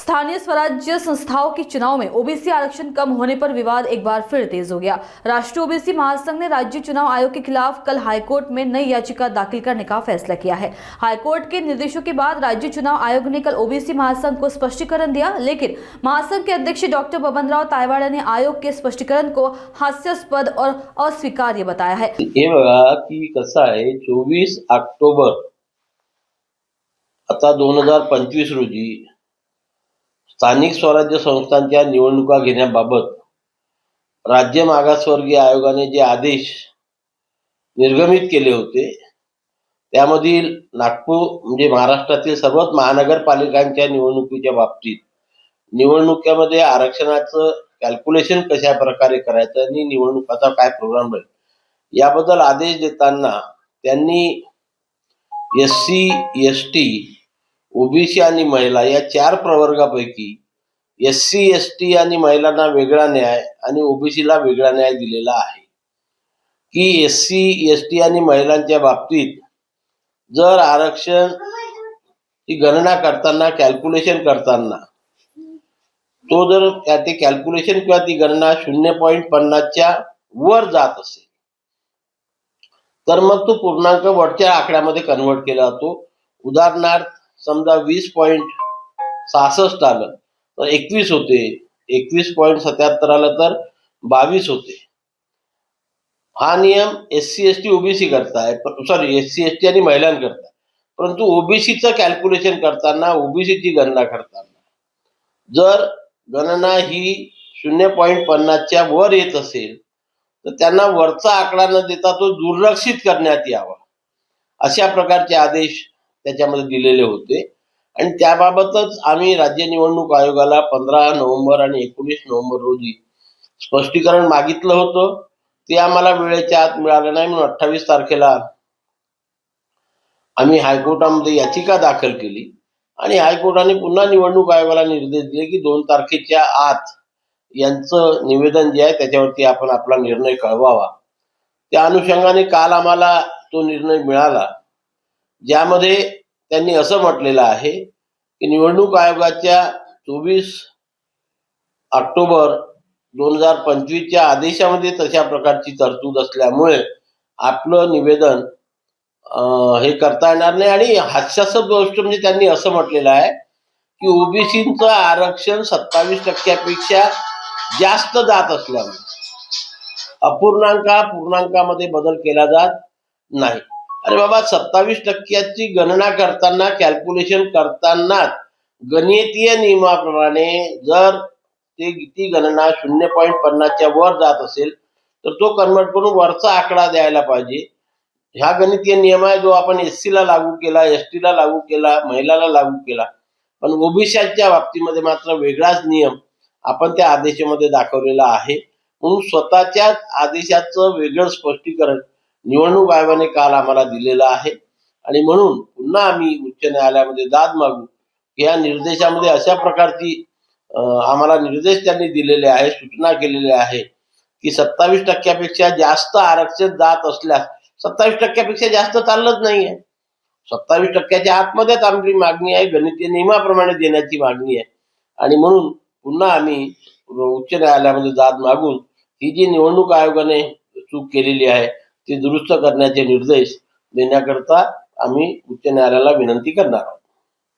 स्थानीय स्वराज्य संस्थाओं के चुनाव में ओबीसी आरक्षण कम होने पर विवाद एक बार फिर तेज हो गया। राष्ट्रीय ओबीसी महासंघ ने राज्य चुनाव आयोग के खिलाफ कल हाईकोर्ट में नई याचिका दाखिल करने का फैसला किया है। हाईकोर्ट के निर्देशों के बाद राज्य चुनाव आयोग ने कल ओबीसी महासंघ को स्पष्टीकरण दिया, लेकिन महासंघ के अध्यक्ष डॉक्टर बबनराव तायवाडे ने आयोग के स्पष्टीकरण को हास्यास्पद और अस्वीकार्य बताया है। हे बघा की कसं आहे, 24 ऑक्टोबर आता 2025 रोजी स्थानिक स्वराज्य संस्थांच्या निवडणुका घेण्याबाबत राज्य मागासवर्गीय आयोगाने जे आदेश निर्गमित केले होते त्यामधील नागपूर म्हणजे महाराष्ट्रातील सर्वच महानगरपालिकांच्या निवडणुकीच्या बाबतीत निवडणुकीमध्ये आरक्षणाचं कॅल्क्युलेशन कशा प्रकारे करायचं आणि निवडणुकाचा काय प्रोग्राम राहील याबद्दल आदेश देताना त्यांनी एससी, एसटी, ओबीसी आणि महिला या 4 प्रवर्गापैकी एससी, एसटी आणि महिलांना वेगळा न्याय आणि ओबीसीला वेगळा न्याय दिलेला आहे की एससी, एसटी आणि महिलांच्या बाबतीत जर आरक्षण ची गणना करताना कॅल्क्युलेशन करताना तो जर ते कॅल्क्युलेशन किंवा ती गणना 0.50 च्या वर जात असेल तर मग तो पूर्णांक वरच्या आकड्यामध्ये कन्वर्ट केला जातो। उदाहरणार्थ समजा 20.66 आलं तर 21 होते, 21.77 आलं तर 22 होते। हा नियम एससी, एसटी, ओबीसी करताय, एससी, एसटी आणि महिलांकरता, परंतु ओबीसीचं कॅल्क्युलेशन करताना, ओबीसीची गणना करताना जर गणना ही 0.50 च्या वर येत असेल तर त्यांना वरचा आकडा न देता तो दुर्लक्षित करण्यात यावा अशा प्रकारचे आदेश त्याच्यामध्ये दिलेले होते। आणि त्याबाबतच आम्ही राज्य निवडणूक आयोगाला 15 नोव्हेंबर आणि 19 नोव्हेंबर रोजी स्पष्टीकरण मागितलं होतं। ते आम्हाला वेळेच्या आत मिळालं नाही, म्हणून 28 तारखेला आम्ही हायकोर्टामध्ये याचिका दाखल केली आणि हायकोर्टाने पुन्हा निवडणूक आयोगाला निर्देश दिले की 2 तारखेच्या आत यांचं निवेदन जे आहे त्याच्यावरती आपण आपला निर्णय कळवावा। त्या अनुषंगाने काल आम्हाला तो निर्णय मिळाला, ज्यामध्ये त्यांनी असं म्हटलेलं आहे की निवडणूक आयोगाच्या 24 ऑक्टोबर 2025 च्या आदेशामध्ये तशा प्रकारची तरतूद असल्यामुळे आपलं निवेदन हे करता येणार नाही। आणि हास्यास्पद गोष्ट म्हणजे त्यांनी असं म्हटलेलं आहे की ओबीसीचं आरक्षण 27% जास्त जात असल्यामुळे पूर्णांकामध्ये बदल केला जात नाही। अरे बाबा, 27% गणना करताना, कॅल्क्युलेशन करताना गणितीय नियमाप्रमाणे जर ती गणना 0.50 च्या वर जात असेल तर तो कन्वर्ट करून वरचा आकडा द्यायला पाहिजे। ह्या गणितीय नियम आहे जो आपण एससी ला लागू केला, एसटी ला लागू केला, महिलाला लागू केला, पण ओबीसीच्या बाबतीमध्ये मात्र वेगळाच नियम आपण त्या आदेशामध्ये दाखवलेला आहे। म्हणून स्वतःच्या आदेशाचं वेगळं स्पष्टीकरण निवडणूक आयोगाने काल आम्हाला दिलेलं आहे आणि म्हणून पुन्हा आम्ही उच्च न्यायालयामध्ये दाद मागू की या निर्देशामध्ये अशा प्रकारची आम्हाला निर्देश त्यांनी दिलेले आहे, सूचना केलेल्या आहे की 27% जास्त आरक्षण जात असल्यास 27% जास्त चाललंच नाहीये, 27% आतमध्येच आमची मागणी आहे, गणितीय नियमाप्रमाणे देण्याची मागणी आहे। आणि म्हणून पुन्हा आम्ही उच्च न्यायालयामध्ये दाद मागून ही जी निवडणूक आयोगाने चूक केलेली आहे ती दुरुस्त करण्याचे निर्देश देण्याकरता आम्ही उच्च न्यायालयाला विनंती करणार आहोत।